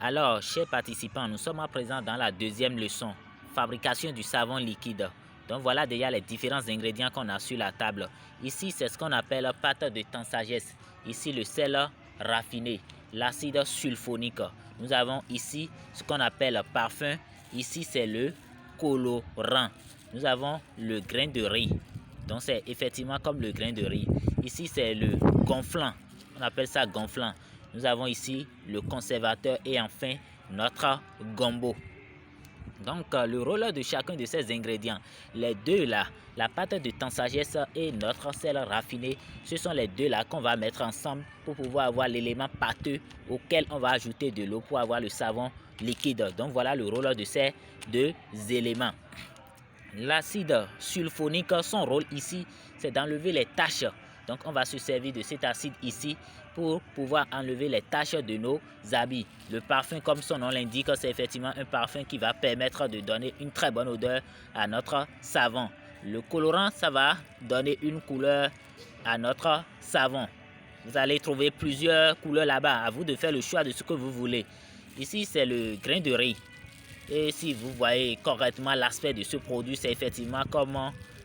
Alors, chers participants, nous sommes à présent dans la deuxième leçon, fabrication du savon liquide. Donc voilà déjà les différents ingrédients qu'on a sur la table. Ici, c'est ce qu'on appelle pâte de Tensagesse. Ici, le sel raffiné, l'acide sulfonique. Nous avons ici ce qu'on appelle parfum. Ici, c'est le colorant. Nous avons le grain de riz. Donc c'est effectivement comme le grain de riz. Ici, c'est le gonflant. On appelle ça gonflant. Nous avons ici le conservateur et enfin notre gombo. Donc le rôle de chacun de ces ingrédients, les deux là, la pâte de Tensagesse et notre sel raffiné, ce sont les deux là qu'on va mettre ensemble pour pouvoir avoir l'élément pâteux auquel on va ajouter de l'eau pour avoir le savon liquide. Donc voilà le rôle de ces deux éléments. L'acide sulfonique, son rôle ici, c'est d'enlever les taches. Donc on va se servir de cet acide ici pour pouvoir enlever les taches de nos habits. Le parfum, comme son nom l'indique, c'est effectivement un parfum qui va permettre de donner une très bonne odeur à notre savon. Le colorant, ça va donner une couleur à notre savon. Vous allez trouver plusieurs couleurs là-bas. À vous de faire le choix de ce que vous voulez. Ici, c'est le grain de riz. Et si vous voyez correctement l'aspect de ce produit, c'est effectivement comme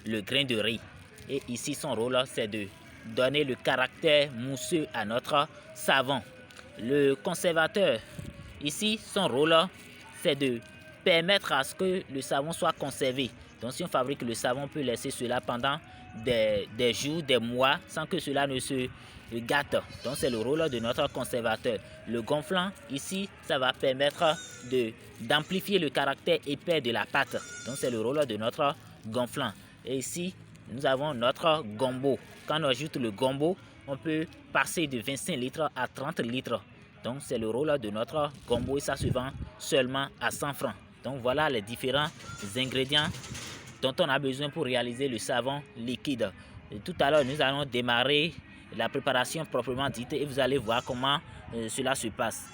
le grain de riz. Et ici, son rôle, c'est de donner le caractère mousseux à notre savon. Le conservateur, ici, son rôle, c'est de permettre à ce que le savon soit conservé. Donc, si on fabrique le savon, on peut laisser cela pendant des jours, des mois, sans que cela ne se gâte. Donc, c'est le rôle de notre conservateur. Le gonflant, ici, ça va permettre d'amplifier le caractère épais de la pâte. Donc, c'est le rôle de notre gonflant. Et ici, nous avons notre gombo. Quand on ajoute le gombo, on peut passer de 25 litres à 30 litres. Donc, c'est le rôle de notre gombo et ça se vend seulement à 100 francs. Donc, voilà les différents ingrédients dont on a besoin pour réaliser le savon liquide. Et tout à l'heure, nous allons démarrer la préparation proprement dite et vous allez voir comment cela se passe.